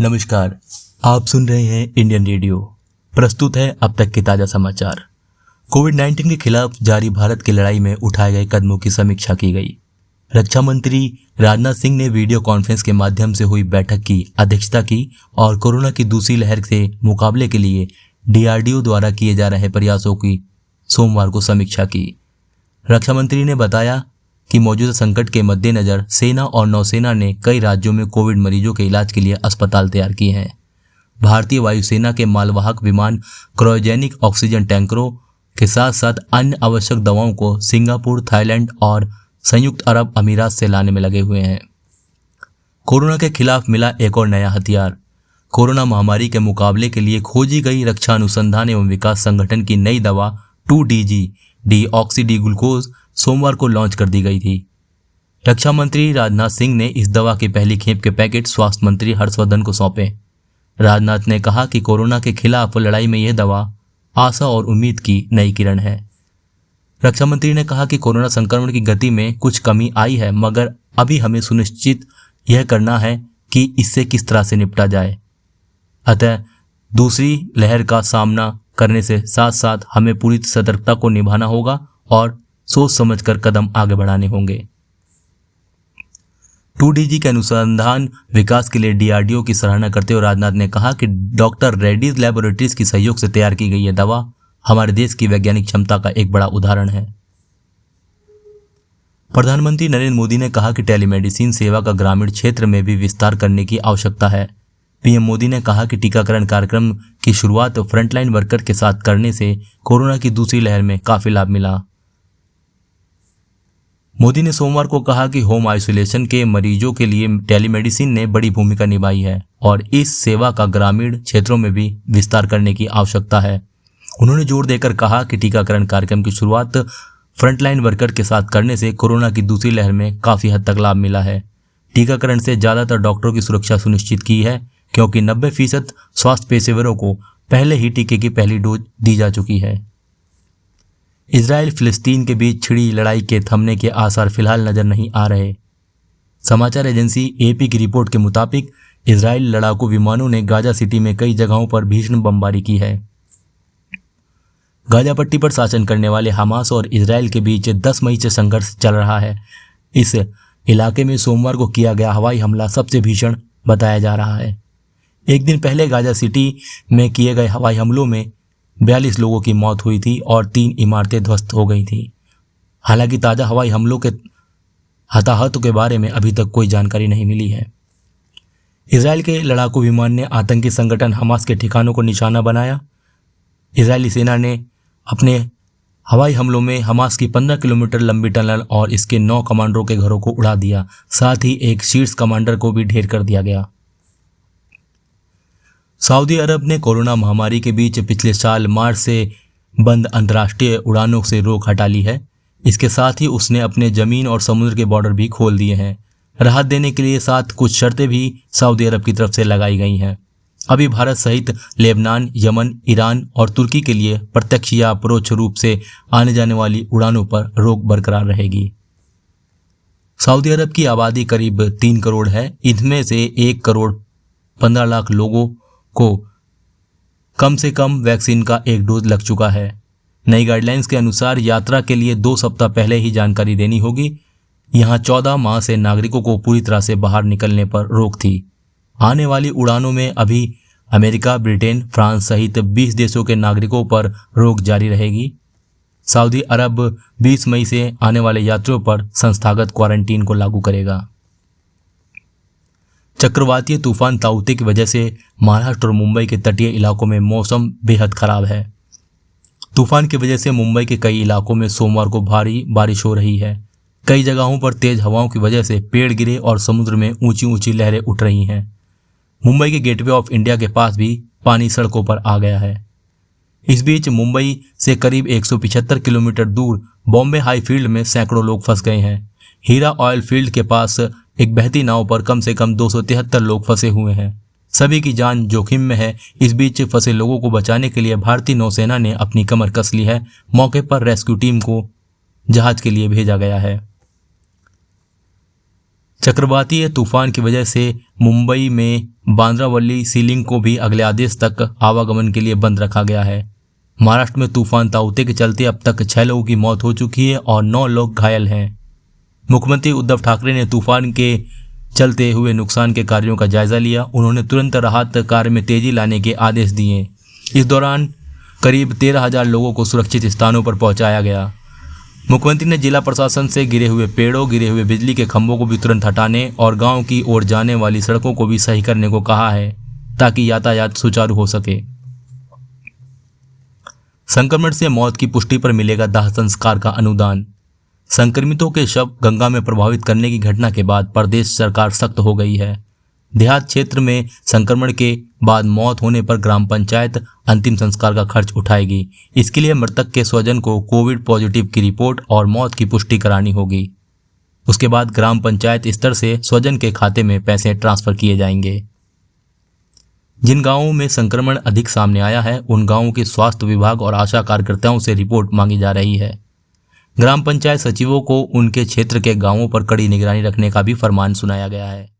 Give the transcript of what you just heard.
नमस्कार, आप सुन रहे हैं इंडियन रेडियो। प्रस्तुत है अब तक के ताज़ा समाचार। कोविड-19 के खिलाफ जारी भारत की लड़ाई में उठाए गए कदमों की समीक्षा की गई। रक्षा मंत्री राजनाथ सिंह ने वीडियो कॉन्फ्रेंस के माध्यम से हुई बैठक की अध्यक्षता की और कोरोना की दूसरी लहर से मुकाबले के लिए DRDO द्वारा किए जा रहे प्रयासों की सोमवार को समीक्षा की। रक्षा मंत्री ने बताया कि मौजूदा संकट के मद्देनजर सेना और नौसेना ने कई राज्यों में कोविड मरीजों के इलाज के लिए अस्पताल तैयार किए हैं। भारतीय वायुसेना के मालवाहक विमान क्रायोजेनिक ऑक्सीजन टैंकरों के साथ साथ अन्य आवश्यक दवाओं को सिंगापुर, थाईलैंड और संयुक्त अरब अमीरात से लाने में लगे हुए हैं। कोरोना के खिलाफ मिला एक और नया हथियार। कोरोना महामारी के मुकाबले के लिए खोजी गई रक्षा अनुसंधान एवं विकास संगठन की नई दवा 2DG डीऑक्सी डी ग्लूकोज सोमवार को लॉन्च कर दी गई थी। रक्षा मंत्री राजनाथ सिंह ने इस दवा के पहली खेप के पैकेट स्वास्थ्य मंत्री हर्षवर्धन को सौंपे। राजनाथ ने कहा कि कोरोना के खिलाफ लड़ाई में यह दवा आशा और उम्मीद की नई किरण है। रक्षा मंत्री ने कहा कि कोरोना संक्रमण की गति में कुछ कमी आई है, मगर अभी हमें सुनिश्चित यह करना है कि इससे किस तरह से निपटा जाए। अतः दूसरी लहर का सामना करने से साथ साथ हमें पूरी सतर्कता को निभाना होगा और सोच समझकर कदम आगे बढ़ाने होंगे। 2DG के अनुसंधान विकास के लिए DRDO की सराहना करते हुए राजनाथ ने कहा कि डॉक्टर रेड्डीज लैबोरेटरीज की सहयोग से तैयार की गई यह दवा हमारे देश की वैज्ञानिक क्षमता का एक बड़ा उदाहरण है। प्रधानमंत्री नरेंद्र मोदी ने कहा कि टेलीमेडिसिन सेवा का ग्रामीण क्षेत्र में भी विस्तार करने की आवश्यकता है। PM मोदी ने कहा कि टीकाकरण कार्यक्रम की शुरुआत फ्रंटलाइन वर्कर के साथ करने से कोरोना की दूसरी लहर में काफी लाभ मिला। मोदी ने सोमवार को कहा कि होम आइसोलेशन के मरीजों के लिए टेलीमेडिसिन ने बड़ी भूमिका निभाई है और इस सेवा का ग्रामीण क्षेत्रों में भी विस्तार करने की आवश्यकता है। उन्होंने जोर देकर कहा कि टीकाकरण कार्यक्रम की शुरुआत फ्रंटलाइन वर्कर के साथ करने से कोरोना की दूसरी लहर में काफ़ी हद तक लाभ मिला है। टीकाकरण से ज़्यादातर डॉक्टरों की सुरक्षा सुनिश्चित की है क्योंकि 90% स्वास्थ्य पेशेवरों को पहले ही टीके की पहली डोज दी जा चुकी है। इजराइल फिलिस्तीन के बीच छिड़ी लड़ाई के थमने के आसार फिलहाल नजर नहीं आ रहे। समाचार एजेंसी AP की रिपोर्ट के मुताबिक इजराइल लड़ाकू विमानों ने गाजा सिटी में कई जगहों पर भीषण बमबारी की है। गाजा पट्टी पर शासन करने वाले हमास और इजराइल के बीच 10 मई से संघर्ष चल रहा है। इस इलाके में सोमवार को किया गया हवाई हमला सबसे भीषण बताया जा रहा है। एक दिन पहले गाजा सिटी में किए गए हवाई हमलों में 42 लोगों की मौत हुई थी और 3 इमारतें ध्वस्त हो गई थीं। हालांकि ताज़ा हवाई हमलों के हताहतों के बारे में अभी तक कोई जानकारी नहीं मिली है। इजराइल के लड़ाकू विमान ने आतंकी संगठन हमास के ठिकानों को निशाना बनाया। इजरायली सेना ने अपने हवाई हमलों में हमास की 15 किलोमीटर लंबी टनल और इसके 9 कमांडरों के घरों को उड़ा दिया। साथ ही एक शीर्ष कमांडर को भी ढेर कर दिया गया। सऊदी अरब ने कोरोना महामारी के बीच पिछले साल मार्च से बंद अंतर्राष्ट्रीय उड़ानों से रोक हटा ली है। इसके साथ ही उसने अपने जमीन और समुद्र के बॉर्डर भी खोल दिए हैं। राहत देने के लिए साथ कुछ शर्तें भी सऊदी अरब की तरफ से लगाई गई हैं। अभी भारत सहित लेबनान, यमन, ईरान और तुर्की के लिए प्रत्यक्ष या परोक्ष रूप से आने जाने वाली उड़ानों पर रोक बरकरार रहेगी। सऊदी अरब की आबादी करीब 3 करोड़ है। इनमें से 1 करोड़ 15 लाख लोगों को कम से कम वैक्सीन का 1 डोज लग चुका है। नई गाइडलाइंस के अनुसार यात्रा के लिए 2 सप्ताह पहले ही जानकारी देनी होगी। यहाँ 14 माह से नागरिकों को पूरी तरह से बाहर निकलने पर रोक थी। आने वाली उड़ानों में अभी अमेरिका, ब्रिटेन, फ्रांस सहित 20 देशों के नागरिकों पर रोक जारी रहेगी। सऊदी अरब 20 मई से आने वाले यात्रियों पर संस्थागत क्वारंटीन को लागू करेगा। चक्रवातीय तूफान ताउते की वजह से महाराष्ट्र और मुंबई के तटीय इलाकों में मौसम बेहद खराब है। तूफान की वजह से मुंबई के कई इलाकों में सोमवार को भारी बारिश हो रही है। कई जगहों पर तेज हवाओं की वजह से पेड़ गिरे और समुद्र में ऊंची ऊंची लहरें उठ रही हैं। मुंबई के गेटवे ऑफ इंडिया के पास भी पानी सड़कों पर आ गया है। इस बीच मुंबई से करीब 175 किलोमीटर दूर बॉम्बे हाई फील्ड में सैकड़ों लोग फंस गए हैं। हीरा ऑयल फील्ड के पास एक बहती नाव पर कम से कम 273 लोग फंसे हुए हैं। सभी की जान जोखिम में है। इस बीच फंसे लोगों को बचाने के लिए भारतीय नौसेना ने अपनी कमर कस ली है। मौके पर रेस्क्यू टीम को जहाज के लिए भेजा गया है। चक्रवातीय तूफान की वजह से मुंबई में बांद्रावली सीलिंग को भी अगले आदेश तक आवागमन के लिए बंद रखा गया है। महाराष्ट्र में तूफान ताउते के चलते अब तक 6 लोगों की मौत हो चुकी है और 9 लोग घायल हैं। मुख्यमंत्री उद्धव ठाकरे ने तूफान के चलते हुए नुकसान के कार्यों का जायजा लिया। उन्होंने तुरंत राहत कार्य में तेजी लाने के आदेश दिए। इस दौरान करीब 13,000 लोगों को सुरक्षित स्थानों पर पहुंचाया गया। मुख्यमंत्री ने जिला प्रशासन से गिरे हुए पेड़ों, गिरे हुए बिजली के खंभों को भी तुरंत हटाने और गांव की ओर जाने वाली सड़कों को भी सही करने को कहा है ताकि यातायात सुचारू हो सके। संक्रमण से मौत की पुष्टि पर मिलेगा दाह संस्कार का अनुदान। संक्रमितों के शव गंगा में प्रभावित करने की घटना के बाद प्रदेश सरकार सख्त हो गई है। देहात क्षेत्र में संक्रमण के बाद मौत होने पर ग्राम पंचायत अंतिम संस्कार का खर्च उठाएगी। इसके लिए मृतक के स्वजन को कोविड पॉजिटिव की रिपोर्ट और मौत की पुष्टि करानी होगी। उसके बाद ग्राम पंचायत स्तर से स्वजन के खाते में पैसे ट्रांसफर किए जाएंगे। जिन गांवों में संक्रमण अधिक सामने आया है उन गांवों के स्वास्थ्य विभाग और आशा कार्यकर्ताओं से रिपोर्ट मांगी जा रही है। ग्राम पंचायत सचिवों को उनके क्षेत्र के गांवों पर कड़ी निगरानी रखने का भी फरमान सुनाया गया है।